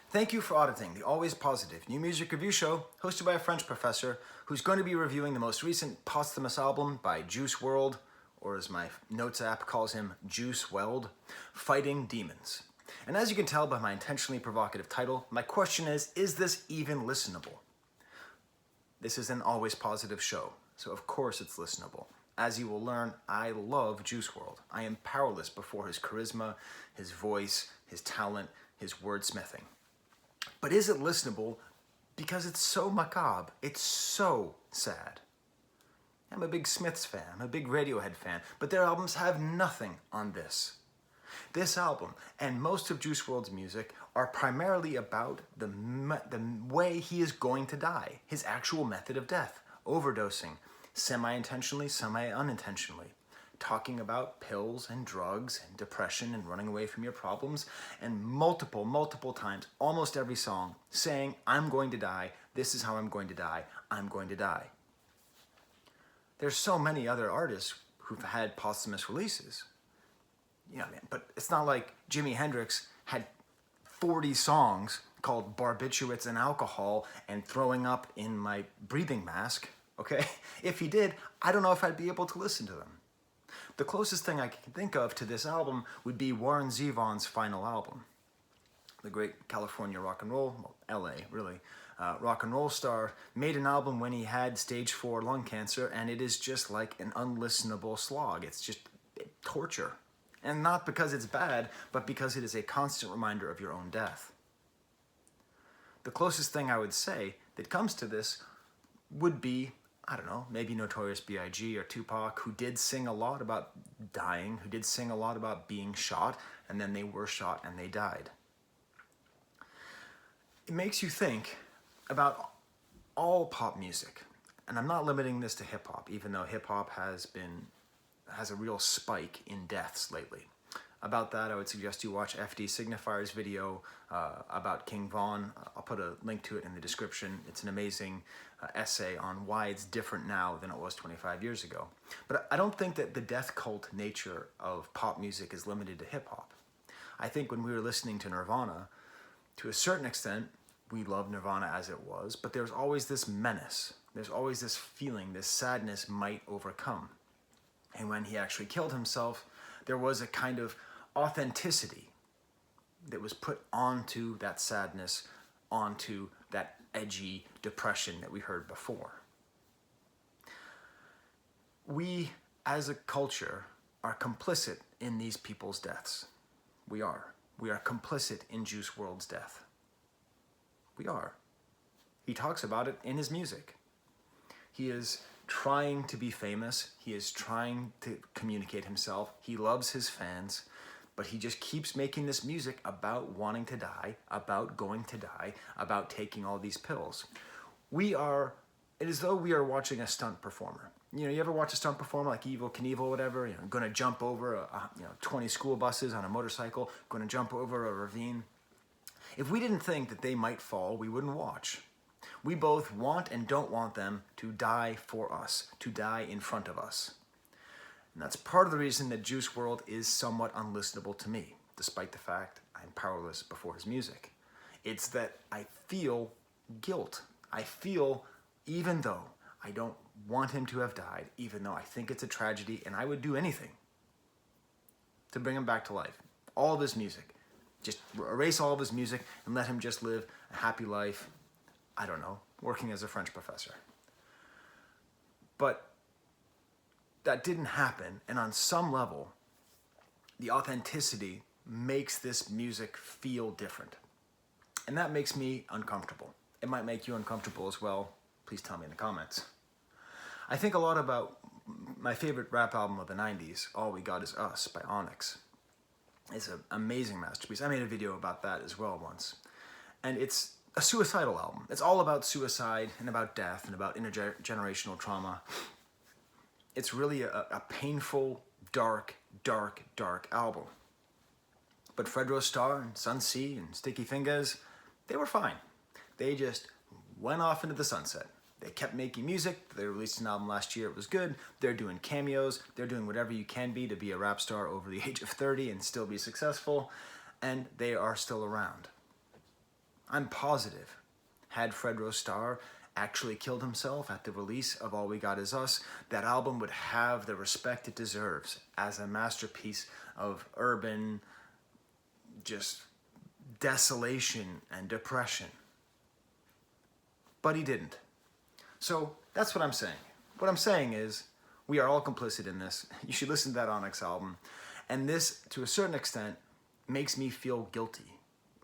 Thank you for auditing the Always Positive new music review show hosted by a French professor who's going to be reviewing the most recent posthumous album by Juice WRLD, or as my notes app calls him, Juice WRLD, Fighting Demons. And as you can tell by my intentionally provocative title, my question is this even listenable? This is an Always Positive show, so of course it's listenable. As you will learn, I love Juice WRLD. I am powerless before his charisma, his voice, his talent, his wordsmithing. But is it listenable because it's so macabre, it's so sad? I'm a big Smiths fan, I'm a big Radiohead fan, but their albums have nothing on this. This album and most of Juice WRLD's music are primarily about the way he is going to die, his actual method of death, overdosing, semi-intentionally, semi-unintentionally, talking about pills and drugs and depression and running away from your problems, and multiple times, almost every song, saying, I'm going to die, this is how I'm going to die, I'm going to die. There's so many other artists who've had posthumous releases. Yeah, man, but it's not like Jimi Hendrix had 40 songs called Barbiturates and Alcohol and Throwing Up in My Breathing Mask, okay? If he did, I don't know if I'd be able to listen to them. The closest thing I can think of to this album would be Warren Zevon's final album. The great California rock and roll, well, LA really, rock and roll star made an album when he had stage 4 lung cancer, and it is just like an unlistenable slog. It's just torture. And not because it's bad, but because it is a constant reminder of your own death. The closest thing I would say that comes to this would be, I don't know, maybe Notorious B.I.G. or Tupac, who did sing a lot about dying, who did sing a lot about being shot, and then they were shot and they died. It makes you think about all pop music, and I'm not limiting this to hip-hop, even though hip-hop has a real spike in deaths lately. About that, I would suggest you watch FD Signifier's video about King Von. I'll put a link to it in the description. It's an amazing essay on why it's different now than it was 25 years ago. But I don't think that the death cult nature of pop music is limited to hip-hop. I think when we were listening to Nirvana, to a certain extent, we loved Nirvana as it was, but there's always this menace. There's always this feeling, this sadness might overcome. And when he actually killed himself, there was a kind of authenticity that was put onto that sadness, onto that edgy depression that we heard before. We, as a culture, are complicit in these people's deaths. We are. We are complicit in Juice WRLD's death. We are. He talks about it in his music. He is trying to be famous. He is trying to communicate himself. He loves his fans, but he just keeps making this music about wanting to die, about going to die, about taking all these pills. It is as though we are watching a stunt performer. You ever watch a stunt performer like Evel Knievel, whatever, going to jump over 20 school buses on a motorcycle, going to jump over a ravine. If we didn't think that they might fall, we wouldn't watch. We both want and don't want them to die for us, to die in front of us. And that's part of the reason that Juice WRLD is somewhat unlistenable to me, despite the fact I'm powerless before his music. It's that I feel guilt. I feel, even though I don't want him to have died, even though I think it's a tragedy, and I would do anything to bring him back to life. All of his music. Just erase all of his music and let him just live a happy life, I don't know, working as a French professor. But that didn't happen, and on some level, the authenticity makes this music feel different. And that makes me uncomfortable. It might make you uncomfortable as well. Please tell me in the comments. I think a lot about my favorite rap album of the 90s, All We Got Is Us by Onyx. It's an amazing masterpiece. I made a video about that as well once. And it's a suicidal album. It's all about suicide and about death and about intergenerational trauma. It's really a painful, dark album. But Fredro Starr and Sun C and Sticky Fingers, they were fine. They just went off into the sunset. They kept making music. They released an album last year. It was good. They're doing cameos. They're doing whatever you can be to be a rap star over the age of 30 and still be successful. And they are still around. I'm positive, had Fred Rostar actually killed himself at the release of All We Got Is Us, that album would have the respect it deserves as a masterpiece of urban just desolation and depression. But he didn't. So that's what I'm saying. What I'm saying is, we are all complicit in this. You should listen to that Onyx album. And this, to a certain extent, makes me feel guilty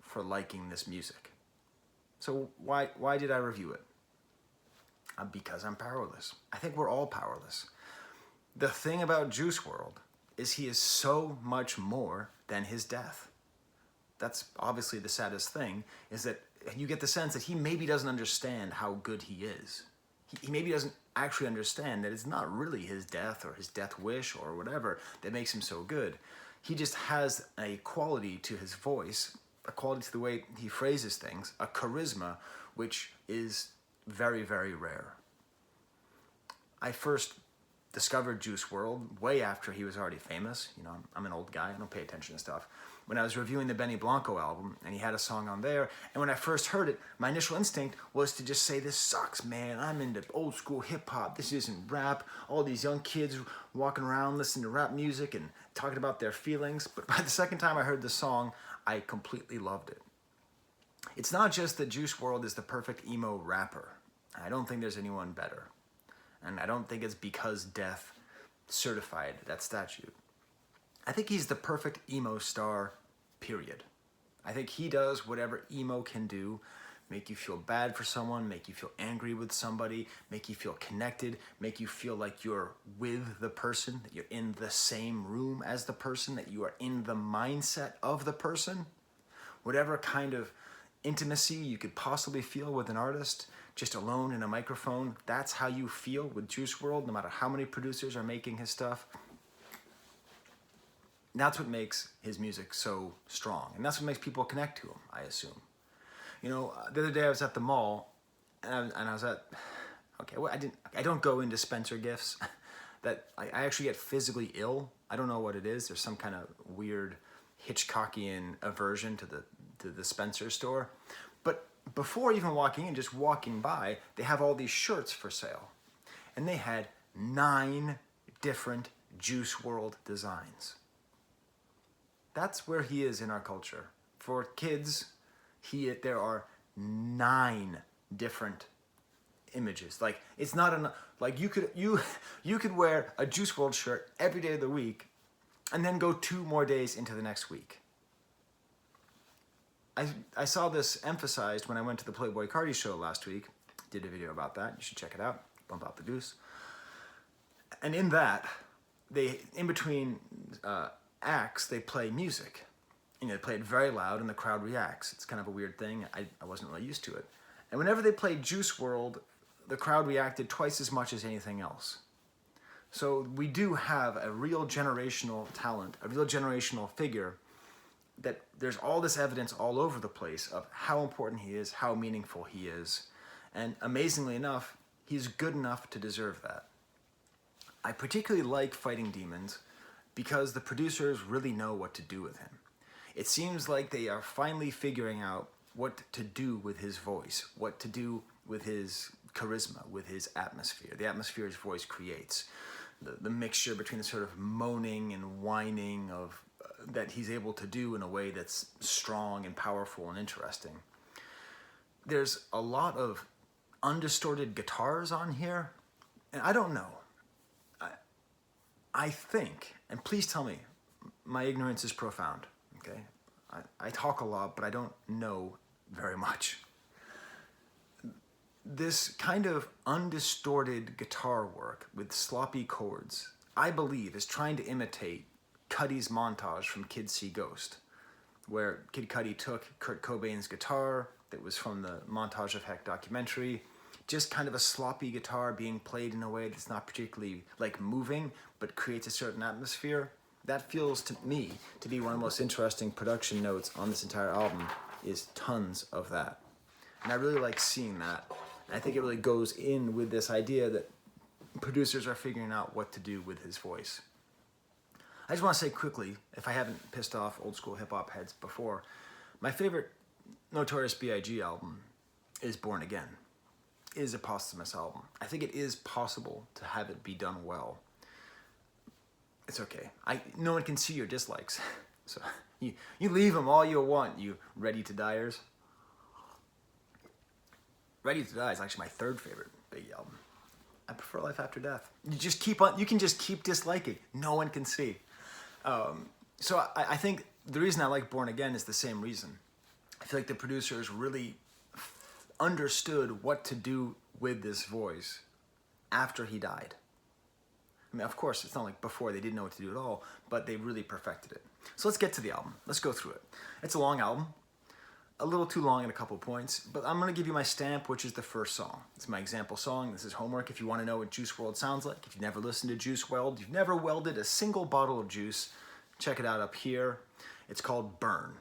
for liking this music. So why did I review it? Because I'm powerless. I think we're all powerless. The thing about Juice WRLD is he is so much more than his death. That's obviously the saddest thing, is that you get the sense that he maybe doesn't understand how good he is. He maybe doesn't actually understand that it's not really his death or his death wish or whatever that makes him so good. He just has a quality to his voice, a quality to the way he phrases things, a charisma, which is very, very rare. I first discovered Juice WRLD way after he was already famous. You know, I'm an old guy, I don't pay attention to stuff. When I was reviewing the Benny Blanco album, and he had a song on there, and when I first heard it, my initial instinct was to just say, this sucks, man, I'm into old school hip hop, this isn't rap, all these young kids walking around listening to rap music and talking about their feelings. But by the second time I heard the song, I completely loved it. It's not just that Juice WRLD is the perfect emo rapper. I don't think there's anyone better. And I don't think it's because death certified that statute. I think he's the perfect emo star, period. I think he does whatever emo can do, make you feel bad for someone, make you feel angry with somebody, make you feel connected, make you feel like you're with the person, that you're in the same room as the person, that you are in the mindset of the person. Whatever kind of intimacy you could possibly feel with an artist, just alone in a microphone, that's how you feel with Juice WRLD, no matter how many producers are making his stuff. That's what makes his music so strong, and that's what makes people connect to him, I assume. You know, the other day I was at the mall, and I was at, okay, well, I don't go into Spencer gifts. That I actually get physically ill. I don't know what it is. There's some kind of weird Hitchcockian aversion to the Spencer store. But before even walking in, just walking by, they have all these shirts for sale, and they had 9 different Juice WRLD designs. That's where he is in our culture. For kids, there are 9 different images. Like, it's not enough. Like, you could wear a Juice WRLD shirt every day of the week, and then go 2 more days into the next week. I saw this emphasized when I went to the Playboy Cardi show last week. Did a video about that. You should check it out. Bump out the goose. And in that, in between acts, they play music. You know, they play it very loud and the crowd reacts. It's kind of a weird thing. I wasn't really used to it. And whenever they played Juice WRLD, the crowd reacted twice as much as anything else. So we do have a real generational talent, a real generational figure, that there's all this evidence all over the place of how important he is, how meaningful he is. And amazingly enough, he's good enough to deserve that. I particularly like Fighting Demons because the producers really know what to do with him. It seems like they are finally figuring out what to do with his voice, what to do with his charisma, with his atmosphere, the atmosphere his voice creates, the mixture between the sort of moaning and whining of that he's able to do in a way that's strong and powerful and interesting. There's a lot of undistorted guitars on here, and I don't know. I think, and please tell me, my ignorance is profound, okay? I talk a lot, but I don't know very much. This kind of undistorted guitar work with sloppy chords, I believe, is trying to imitate Cudi's montage from Kids See Ghost, where Kid Cudi took Kurt Cobain's guitar that was from the Montage of Heck documentary, just kind of a sloppy guitar being played in a way that's not particularly like moving, but creates a certain atmosphere. That feels to me to be one of the most interesting production notes on this entire album, is tons of that. And I really like seeing that. And I think it really goes in with this idea that producers are figuring out what to do with his voice. I just want to say quickly, if I haven't pissed off old school hip hop heads before, my favorite Notorious B.I.G. album is Born Again, is a posthumous album. I think it is possible to have it be done well. It's okay. No one can see your dislikes. So you leave them all you want, you Ready to Diers. Ready to Die is actually my third favorite Biggie album. I prefer Life After Death. You can just keep disliking. No one can see. So I think the reason I like Born Again is the same reason. I feel like the producers really understood what to do with this voice after he died. I mean, of course, it's not like before they didn't know what to do at all, but they really perfected it. So let's get to the album. Let's go through it. It's a long album. A little too long at a couple points, but I'm going to give you my stamp, which is the first song. It's my example song. This is homework if you want to know what Juice WRLD sounds like. If you've never listened to Juice WRLD, you've never welded a single bottle of juice, check it out up here. It's called Burn.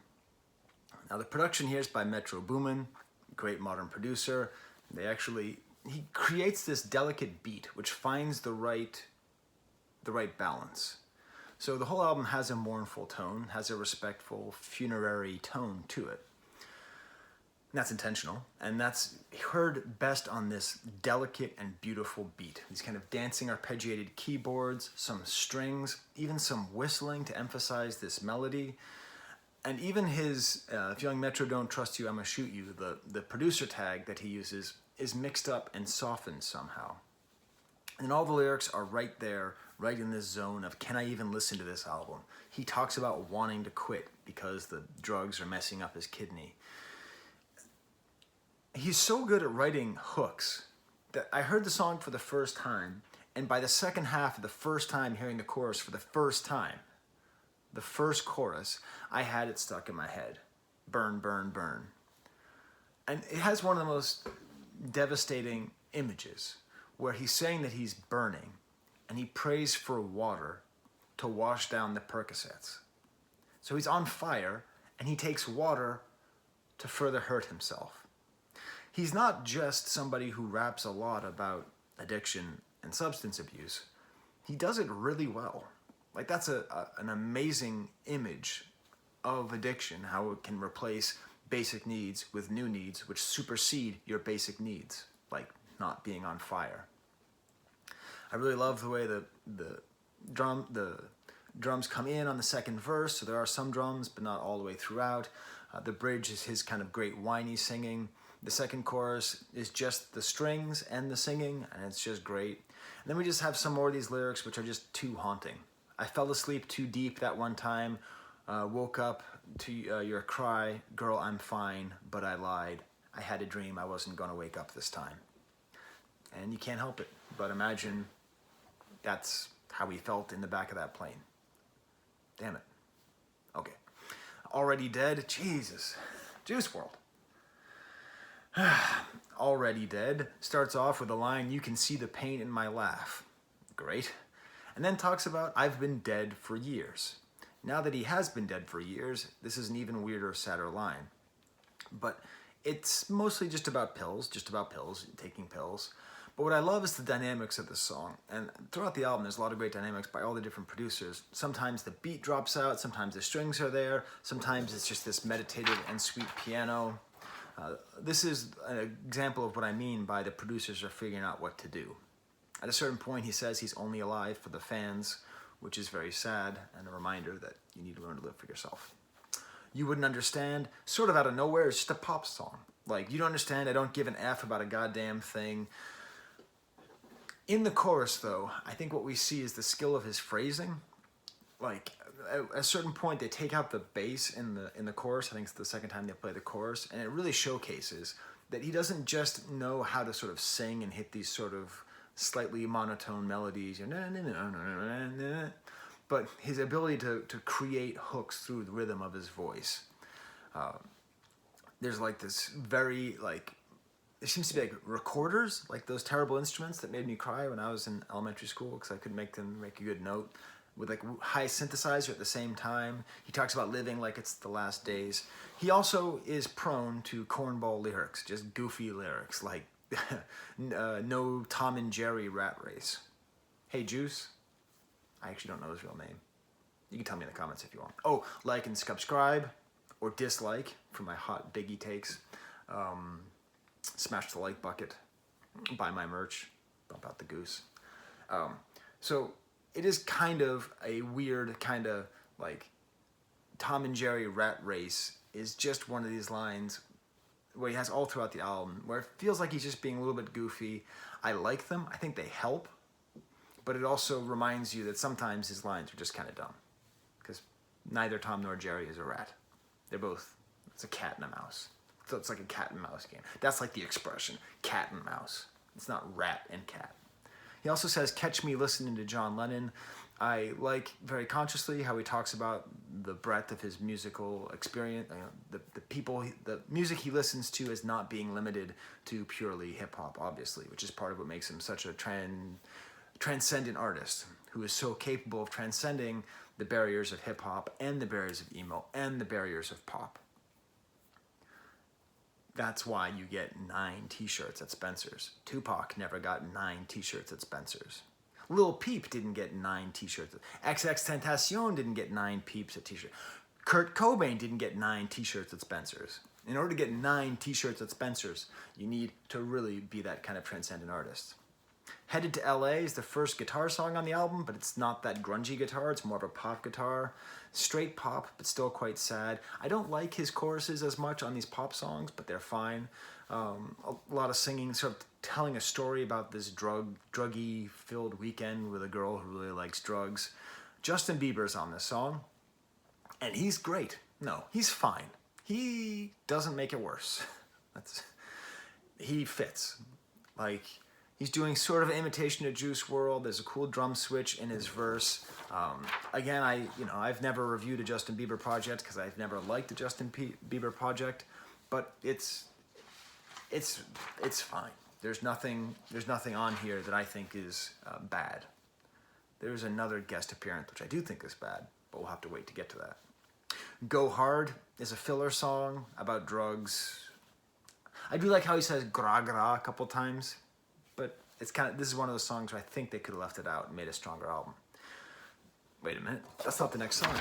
Now the production here is by Metro Boomin, great modern producer. He creates this delicate beat which finds the right balance. So the whole album has a mournful tone, has a respectful, funerary tone to it. And that's intentional, and that's heard best on this delicate and beautiful beat. These kind of dancing arpeggiated keyboards, some strings, even some whistling to emphasize this melody. And even his, if Young Metro don't trust you, I'ma shoot you, the producer tag that he uses is mixed up and softened somehow. And all the lyrics are right there, right in this zone of, can I even listen to this album? He talks about wanting to quit because the drugs are messing up his kidney. He's so good at writing hooks that I heard the song for the first time, and by the second half of the first time hearing the chorus for the first time, the first chorus, I had it stuck in my head. Burn, burn, burn. And it has one of the most devastating images where he's saying that he's burning and he prays for water to wash down the Percocets. So he's on fire and he takes water to further hurt himself. He's not just somebody who raps a lot about addiction and substance abuse. He does it really well. Like, that's an amazing image of addiction, how it can replace basic needs with new needs, which supersede your basic needs, like not being on fire. I really love the way the drums come in on the second verse, so there are some drums, but not all the way throughout. The bridge is his kind of great whiny singing. The second chorus is just the strings and the singing, and it's just great. And then we just have some more of these lyrics which are just too haunting. I fell asleep too deep that one time, woke up to your cry, girl, I'm fine, but I lied. I had a dream I wasn't gonna wake up this time. And you can't help it, but imagine that's how he felt in the back of that plane. Damn it. Okay. Already Dead, Jesus. Juice WRLD. Already Dead starts off with a line, you can see the pain in my laugh. Great. And then talks about, I've been dead for years. Now that he has been dead for years, this is an even weirder, sadder line. But it's mostly just about pills, taking pills. But what I love is the dynamics of this song. And throughout the album, there's a lot of great dynamics by all the different producers. Sometimes the beat drops out, sometimes the strings are there, sometimes it's just this meditative and sweet piano. This is an example of what I mean by the producers are figuring out what to do. At a certain point, he says he's only alive for the fans, which is very sad and a reminder that you need to learn to live for yourself. You Wouldn't Understand, sort of out of nowhere, it's just a pop song. Like, you don't understand, I don't give an F about a goddamn thing. In the chorus, though, I think what we see is the skill of his phrasing. Like, at a certain point, they take out the bass in the chorus. I think it's the second time they play the chorus, and it really showcases that he doesn't just know how to sort of sing and hit these sort of slightly monotone melodies, but his ability to create hooks through the rhythm of his voice. There's like this very, like, there seems to be like recorders, like those terrible instruments that made me cry when I was in elementary school because I couldn't make them make a good note, with like high synthesizer at the same time. He talks about living like it's the last days. He also is prone to cornball lyrics, just goofy lyrics, like no Tom and Jerry rat race. Hey, Juice. I actually don't know his real name. You can tell me in the comments if you want. Oh, like and subscribe. or dislike for my hot Biggie takes. Smash the like bucket, buy my merch, bump out the goose. So it is kind of a weird kind of like Tom and Jerry rat race is just one of these lines where he has all throughout the album where it feels like he's just being a little bit goofy. I like them. I think they help. But it also reminds you that sometimes his lines are just kind of dumb. Because neither Tom nor Jerry is a rat. They're both, it's a cat and a mouse. So it's like a cat and mouse game. That's like the expression, cat and mouse. It's not rat and cat. He also says, catch me listening to John Lennon. I like very consciously how he talks about the breadth of his musical experience. The music he listens to is not being limited to purely hip hop, obviously, which is part of what makes him such a transcendent artist who is so capable of transcending the barriers of hip hop and the barriers of emo and the barriers of pop. That's why you get 9 t-shirts at Spencer's. Tupac never got 9 t-shirts at Spencer's. Lil Peep didn't get 9 t-shirts. XXXTentacion didn't get 9 Peeps at t-shirts. Kurt Cobain didn't get 9 t-shirts at Spencer's. In order to get 9 t-shirts at Spencer's, you need to really be that kind of transcendent artist. Headed to LA is the first guitar song on the album, but it's not that grungy guitar, it's more of a pop guitar. Straight pop, but still quite sad. I don't like his choruses as much on these pop songs, but they're fine. A lot of singing, sort of telling a story about this druggy-filled weekend with a girl who really likes drugs. Justin Bieber's on this song, and he's great. No, he's fine. He doesn't make it worse. He fits. Like, he's doing sort of an imitation of Juice WRLD. There's a cool drum switch in his verse. Again, I've never reviewed a Justin Bieber project because I've never liked the Justin Bieber project, but it's fine. There's nothing on here that I think is bad. There's another guest appearance which I do think is bad, but we'll have to wait to get to that. Go Hard is a filler song about drugs. I do like how he says gra gra a couple times, but this is one of those songs where I think they could have left it out and made a stronger album. Wait a minute, that's not the next song.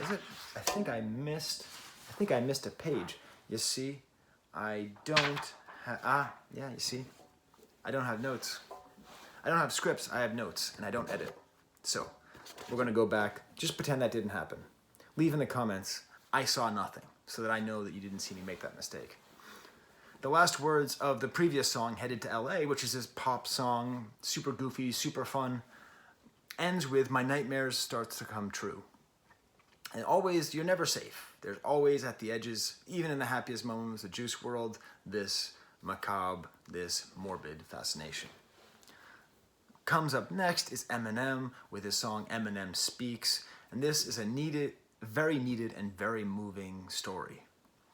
Is it? I think I missed a page. You see, I don't have, yeah, you see, I don't have notes. I don't have scripts, I have notes, and I don't edit. So, we're gonna go back, just pretend that didn't happen. Leave in the comments, I saw nothing, so that I know that you didn't see me make that mistake. The last words of the previous song, Headed to LA, which is this pop song, super goofy, super fun, ends with, my nightmares starts to come true. And always, you're never safe. There's always at the edges, even in the happiest moments of Juice WRLD, this macabre, this morbid fascination. Comes up next is Eminem with his song Eminem Speaks, and this is a very needed and very moving story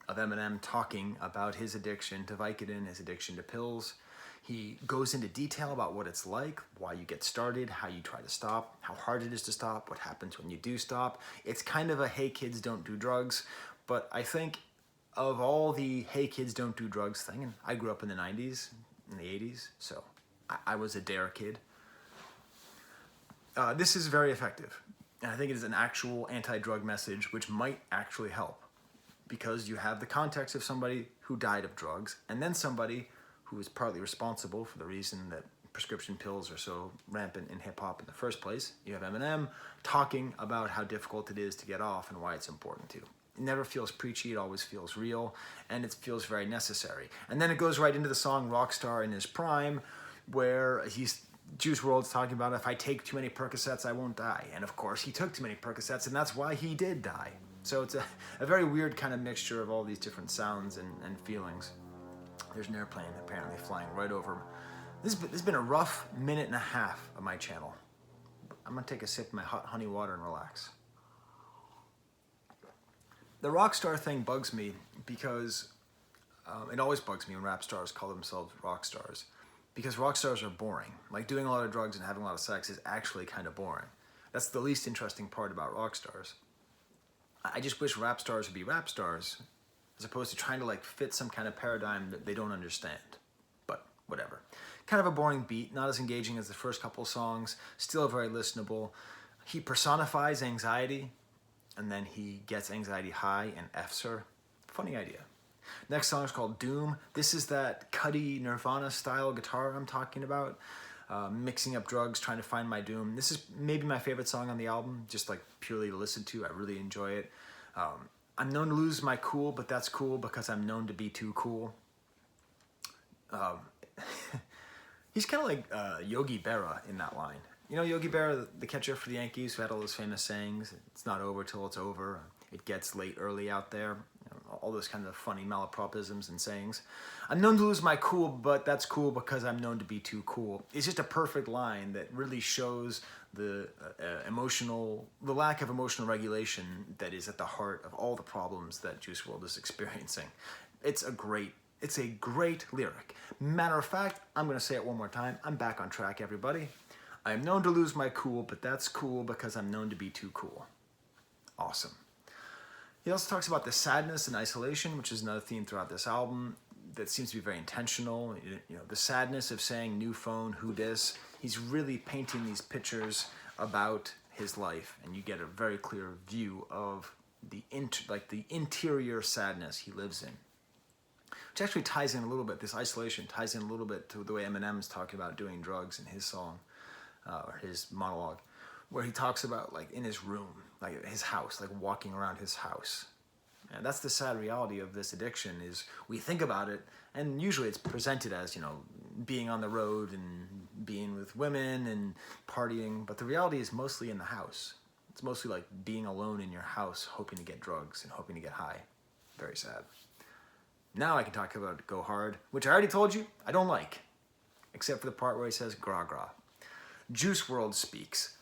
of Eminem talking about his addiction to Vicodin, his addiction to pills. He goes into detail about what it's like, why you get started, how you try to stop, how hard it is to stop, what happens when you do stop. It's kind of a hey kids don't do drugs, but I think of all the hey kids don't do drugs thing, and I grew up in the 90s, in the 80s, so I was a dare kid. This is very effective, and I think it is an actual anti-drug message which might actually help, because you have the context of somebody who died of drugs, and then somebody who is partly responsible for the reason that prescription pills are so rampant in hip-hop in the first place. You have Eminem talking about how difficult it is to get off and why it's important to. It never feels preachy, it always feels real, and it feels very necessary. And then it goes right into the song Rockstar in his prime, where Juice WRLD's talking about, if I take too many Percocets, I won't die. And of course, he took too many Percocets, and that's why he did die. So it's a very weird kind of mixture of all these different sounds and feelings. There's an airplane apparently flying right over. This has been a rough minute and a half of my channel. I'm gonna take a sip of my hot honey water and relax. The rock star thing bugs me because it always bugs me when rap stars call themselves rock stars, because rock stars are boring. Like, doing a lot of drugs and having a lot of sex is actually kind of boring. That's the least interesting part about rock stars. I just wish rap stars would be rap stars, as opposed to trying to like fit some kind of paradigm that they don't understand. But whatever. Kind of a boring beat, not as engaging as the first couple songs, still very listenable. He personifies anxiety. and then he gets anxiety high and F's her. Funny idea. Next song is called Doom. This is that Cuddy Nirvana style guitar I'm talking about. Mixing up drugs, trying to find my doom. This is maybe my favorite song on the album, just like purely to listen to. I really enjoy it. I'm known to lose my cool, but that's cool because I'm known to be too cool. He's kind of like Yogi Berra in that line. You know Yogi Berra, the catcher for the Yankees, who had all those famous sayings, it's not over till it's over, it gets late early out there, all those kind of funny malapropisms and sayings. I'm known to lose my cool, but that's cool because I'm known to be too cool. It's just a perfect line that really shows the the lack of emotional regulation that is at the heart of all the problems that Juice WRLD is experiencing. It's a great lyric. Matter of fact, I'm going to say it one more time. I'm back on track, everybody. I am known to lose my cool, but that's cool because I'm known to be too cool. Awesome. He also talks about the sadness and isolation, which is another theme throughout this album that seems to be very intentional. You know, the sadness of saying new phone, who dis. He's really painting these pictures about his life, and you get a very clear view of the interior sadness he lives in. Which actually ties in a little bit, this isolation ties in a little bit to the way Eminem's talking about doing drugs in his song, or his monologue, where he talks about like in his room, like his house, like walking around his house. And that's the sad reality of this addiction is we think about it, and usually it's presented as, you know, being on the road and being with women and partying, but the reality is mostly in the house. It's mostly like being alone in your house, hoping to get drugs and hoping to get high. Very sad. Now I can talk about Go Hard, which I already told you I don't like, except for the part where he says gra gra. Juice WRLD speaks.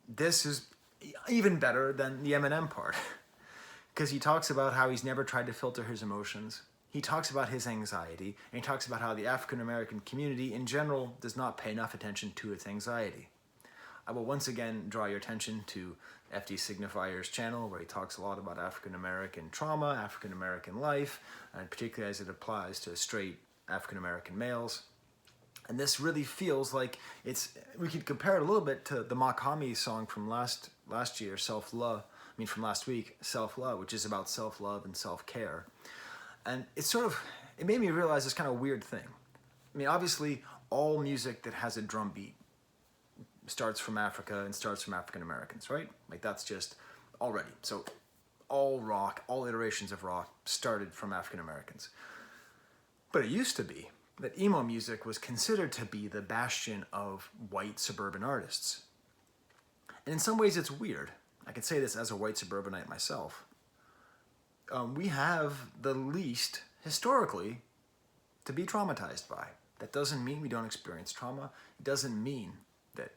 This is even better than the Eminem part, because he talks about how he's never tried to filter his emotions. He talks about his anxiety, and he talks about how the African American community in general does not pay enough attention to its anxiety. I will once again draw your attention to FD Signifier's channel, where he talks a lot about African American trauma, African American life, and particularly as it applies to straight African American males. And this really feels like we could compare it a little bit to the Makami song from last year, from last week, Self-Love, which is about self-love and self-care. And it made me realize this kind of weird thing. I mean, obviously, all music that has a drum beat starts from Africa and starts from African Americans, right? Like that's just already. So all rock, all iterations of rock started from African Americans. But it used to be that emo music was considered to be the bastion of white suburban artists. And in some ways it's weird. I can say this as a white suburbanite myself. We have the least, historically, to be traumatized by. That doesn't mean we don't experience trauma. It doesn't mean that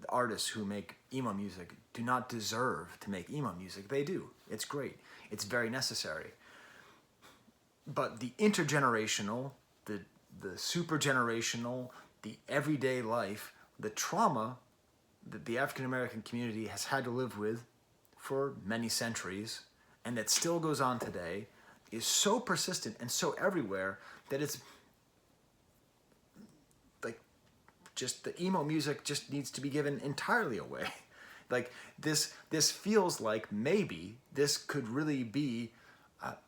the artists who make emo music do not deserve to make emo music. They do. It's great. It's very necessary. But the intergenerational, the super generational, the everyday life, the trauma that the African American community has had to live with for many centuries, and that still goes on today, is so persistent and so everywhere that it's like just the emo music just needs to be given entirely away. Like this feels like maybe this could really be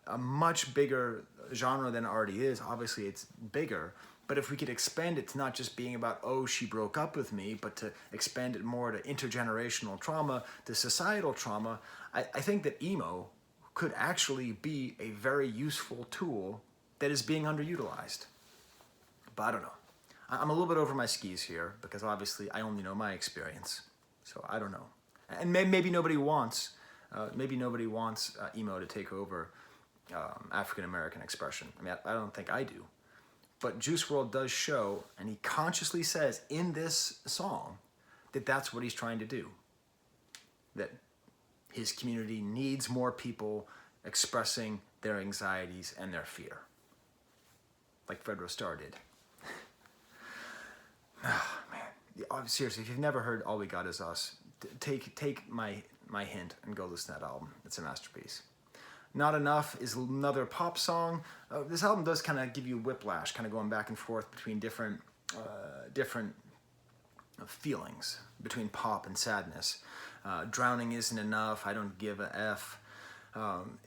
a much bigger genre than it already is. Obviously it's bigger, but if we could expand it to not just being about, oh, she broke up with me, but to expand it more to intergenerational trauma, to societal trauma, I think that emo could actually be a very useful tool that is being underutilized. But I don't know. I'm a little bit over my skis here because obviously I only know my experience, so I don't know. And maybe nobody wants emo to take over African American expression. I mean, I don't think I do. But Juice WRLD does show, and he consciously says in this song that that's what he's trying to do. That his community needs more people expressing their anxieties and their fear. Like Fred Rostar did. Oh, man. Seriously, if you've never heard All We Got Is Us, take my hint and go listen to that album. It's a masterpiece. Not Enough is another pop song. This album does kind of give you whiplash, kind of going back and forth between different feelings, between pop and sadness. Drowning Isn't Enough, I Don't Give a F.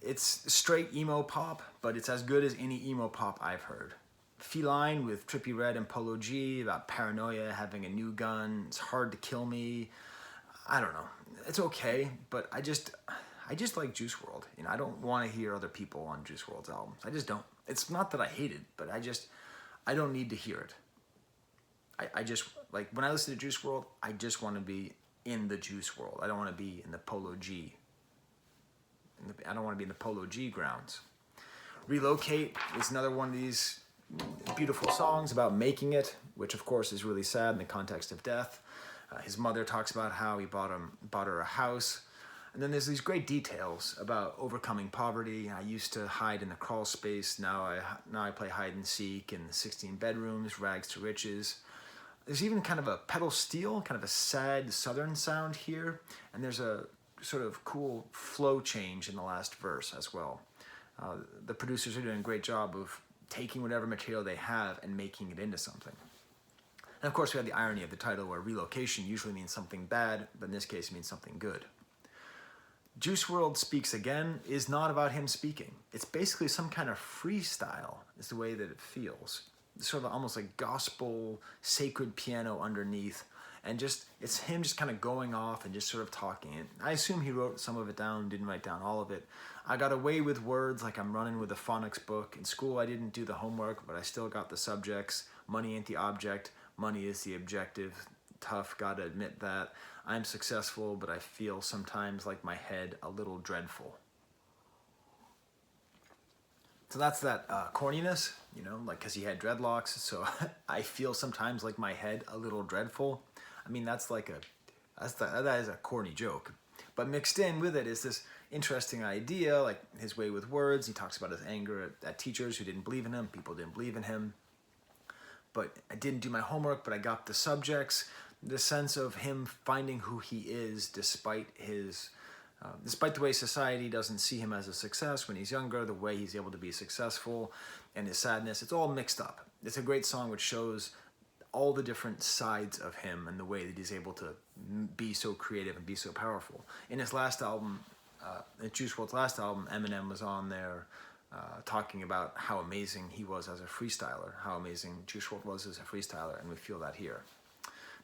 It's straight emo pop, but it's as good as any emo pop I've heard. Feline with Trippie Redd and Polo G about paranoia, having a new gun, it's hard to kill me. I don't know. It's okay, but I just like Juice WRLD. You know, I don't want to hear other people on Juice WRLD's albums. I just don't. It's not that I hate it, but I don't need to hear it. I just, like, when I listen to Juice WRLD, I just want to be in the Juice WRLD. I don't want to be in the Polo G. I don't want to be in the Polo G grounds. Relocate is another one of these beautiful songs about making it, which of course is really sad in the context of death. His mother talks about how he bought her a house. And then there's these great details about overcoming poverty. I used to hide in the crawl space. Now I play hide and seek in the 16 bedrooms, rags to riches. There's even kind of a pedal steel, kind of a sad southern sound here. And there's a sort of cool flow change in the last verse as well. The producers are doing a great job of taking whatever material they have and making it into something. And of course we have the irony of the title where relocation usually means something bad, but in this case it means something good. Juice WRLD Speaks Again is not about him speaking. It's basically some kind of freestyle, is the way that it feels. It's sort of almost like gospel, sacred piano underneath, and it's him just kind of going off and just sort of talking. And I assume he wrote some of it down, didn't write down all of it. I got away with words like I'm running with a phonics book. In school I didn't do the homework, but I still got the subjects. Money ain't the object, money is the objective. Tough, gotta admit that. I'm successful, but I feel sometimes like my head a little dreadful. So that's that corniness, you know, like, because he had dreadlocks, so I feel sometimes like my head a little dreadful. I mean, that is a corny joke. But mixed in with it is this interesting idea, like his way with words. He talks about his anger at teachers who didn't believe in him, people didn't believe in him. But I didn't do my homework, but I got the subjects. The sense of him finding who he is despite the way society doesn't see him as a success when he's younger, the way he's able to be successful, and his sadness. It's all mixed up. It's a great song which shows all the different sides of him and the way that he's able to be so creative and be so powerful. In his last album, Juice WRLD's last album, Eminem was on there talking about how amazing he was as a freestyler, how amazing Juice WRLD was as a freestyler, and we feel that here.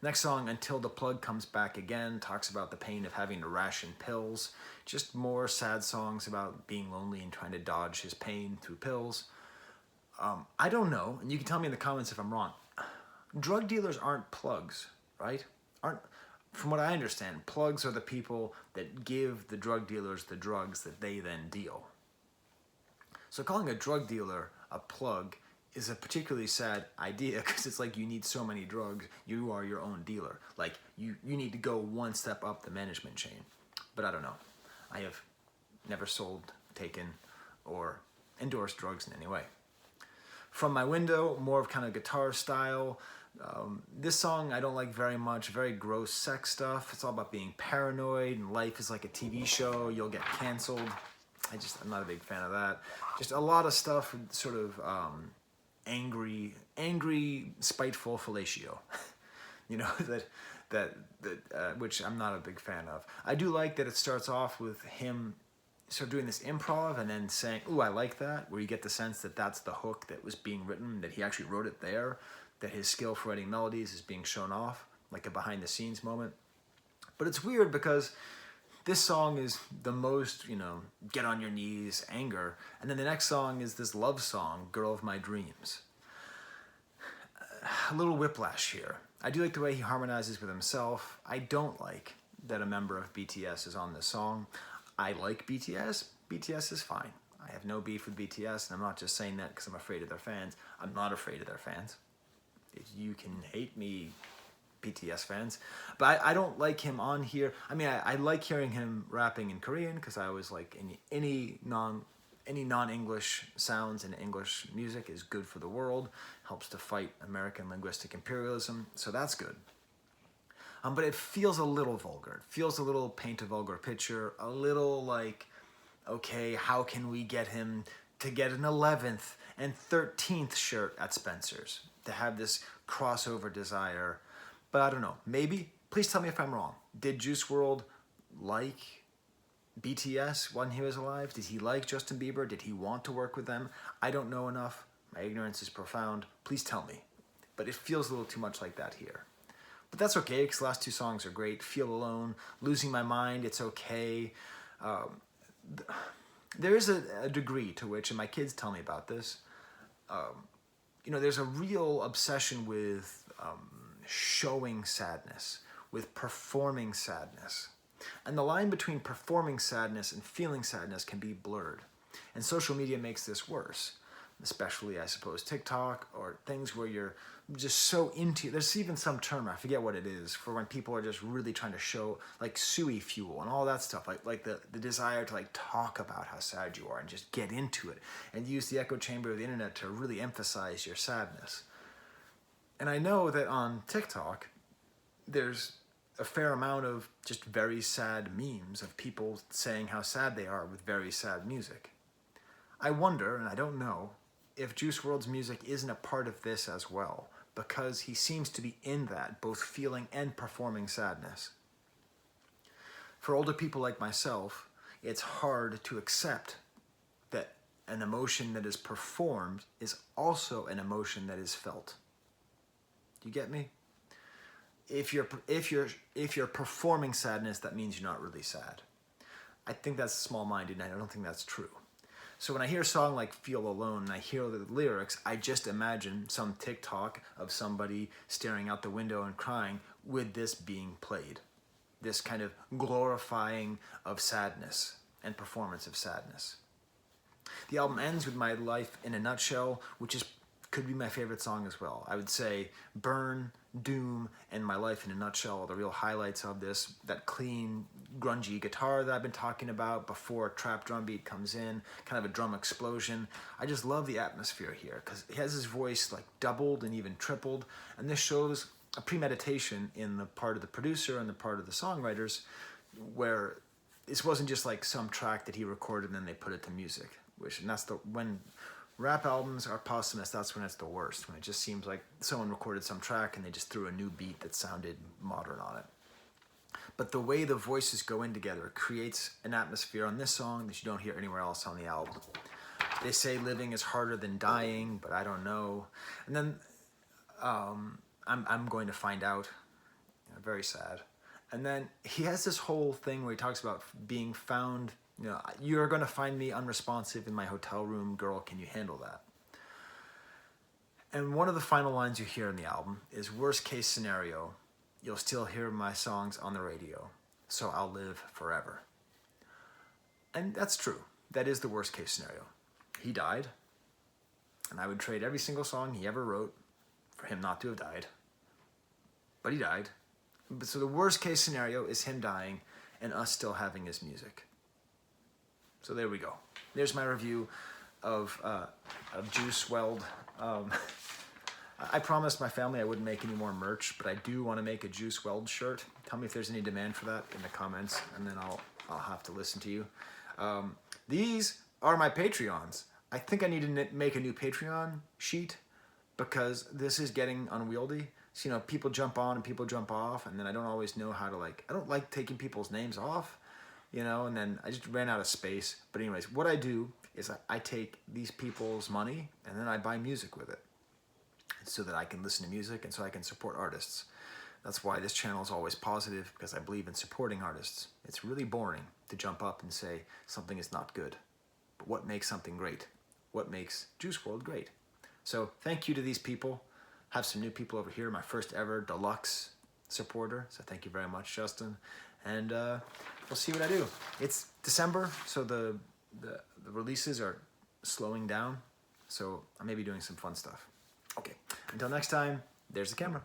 Next song, Until the Plug Comes Back Again, talks about the pain of having to ration pills. Just more sad songs about being lonely and trying to dodge his pain through pills. I don't know, and you can tell me in the comments if I'm wrong. Drug dealers aren't plugs, right? From what I understand, plugs are the people that give the drug dealers the drugs that they then deal. So calling a drug dealer a plug is a particularly sad idea, because it's like you need so many drugs, you are your own dealer. Like, you need to go one step up the management chain. But I don't know. I have never sold, taken, or endorsed drugs in any way. From My Window, more of kind of guitar style. This song I don't like very much, very gross sex stuff. It's all about being paranoid, and life is like a TV show, you'll get canceled. I'm not a big fan of that. Just a lot of stuff, sort of angry, spiteful fellatio. You know, which I'm not a big fan of. I do like that it starts off with him sort of doing this improv and then saying, ooh, I like that, where you get the sense that that's the hook that was being written, that he actually wrote it there, that his skill for writing melodies is being shown off, like a behind the scenes moment. But it's weird because this song is the most, you know, get on your knees, anger. And then the next song is this love song, Girl of My Dreams. A little whiplash here. I do like the way he harmonizes with himself. I don't like that a member of BTS is on this song. I like BTS. BTS is fine. I have no beef with BTS, and I'm not just saying that because I'm afraid of their fans. I'm not afraid of their fans. You can hate me, BTS fans, but I don't like him on here. I mean, I like hearing him rapping in Korean, because I always like any non-English sounds in English music is good for the world, helps to fight American linguistic imperialism, so that's good. But it feels a little vulgar. It feels a little paint a vulgar picture, a little like, okay, how can we get him to get an 11th and 13th shirt at Spencer's, to have this crossover desire. But I don't know, maybe, please tell me if I'm wrong. Did Juice WRLD like BTS when he was alive? Did he like Justin Bieber? Did he want to work with them? I don't know enough. My ignorance is profound. Please tell me. But it feels a little too much like that here. But that's okay, because the last two songs are great. Feel Alone, Losing My Mind, It's Okay. There is a degree to which, and my kids tell me about this, there's a real obsession with showing sadness, with performing sadness. And the line between performing sadness and feeling sadness can be blurred. And social media makes this worse, especially, I suppose, TikTok or things where you're just so into, there's even some term, I forget what it is, for when people are just really trying to show, like suey fuel and all that stuff, like the desire to like talk about how sad you are and just get into it and use the echo chamber of the internet to really emphasize your sadness. And I know that on TikTok, there's a fair amount of just very sad memes of people saying how sad they are with very sad music. I wonder, and I don't know, if Juice WRLD's music isn't a part of this as well, because he seems to be in that, both feeling and performing sadness. For older people like myself, it's hard to accept that an emotion that is performed is also an emotion that is felt. Do you get me? If you're performing sadness, that means you're not really sad. I think that's small-minded, and I don't think that's true. So when I hear a song like Feel Alone and I hear the lyrics, I just imagine some TikTok of somebody staring out the window and crying with this being played. This kind of glorifying of sadness and performance of sadness. The album ends with My Life in a Nutshell, which could be my favorite song as well. I would say Burn, Doom, and My Life in a Nutshell are the real highlights of this. That clean, grungy guitar that I've been talking about before a trap drum beat comes in, kind of a drum explosion. I just love the atmosphere here because he has his voice like doubled and even tripled, and this shows a premeditation in the part of the producer and the part of the songwriters, where this wasn't just like some track that he recorded and then they put it to music. When rap albums are posthumous, that's when it's the worst, when it just seems like someone recorded some track and they just threw a new beat that sounded modern on it. But the way the voices go in together creates an atmosphere on this song that you don't hear anywhere else on the album. They say living is harder than dying, but I don't know. And then I'm going to find out. Very sad. And then he has this whole thing where he talks about being found. You're going to find me unresponsive in my hotel room. Girl, can you handle that? And one of the final lines you hear in the album is, worst case scenario, you'll still hear my songs on the radio, so I'll live forever. And that's true. That is the worst case scenario. He died, and I would trade every single song he ever wrote for him not to have died. But he died. So the worst case scenario is him dying and us still having his music. So there we go. There's my review of Juice WRLD. I promised my family I wouldn't make any more merch, but I do want to make a Juice WRLD shirt. Tell me if there's any demand for that in the comments, and then I'll have to listen to you. These are my Patreons. I think I need to make a new Patreon sheet because this is getting unwieldy. So, people jump on and people jump off, and then I don't always know how to I don't like taking people's names off. And then I just ran out of space. But anyways, what I do is I take these people's money and then I buy music with it so that I can listen to music and so I can support artists. That's why this channel is always positive, because I believe in supporting artists. It's really boring to jump up and say something is not good. But what makes something great? What makes Juice WRLD great? So thank you to these people. Have some new people over here. My first ever deluxe supporter. So thank you very much, Justin. And we'll see what I do. It's December, so the releases are slowing down. So I may be doing some fun stuff. Okay, until next time, there's the camera.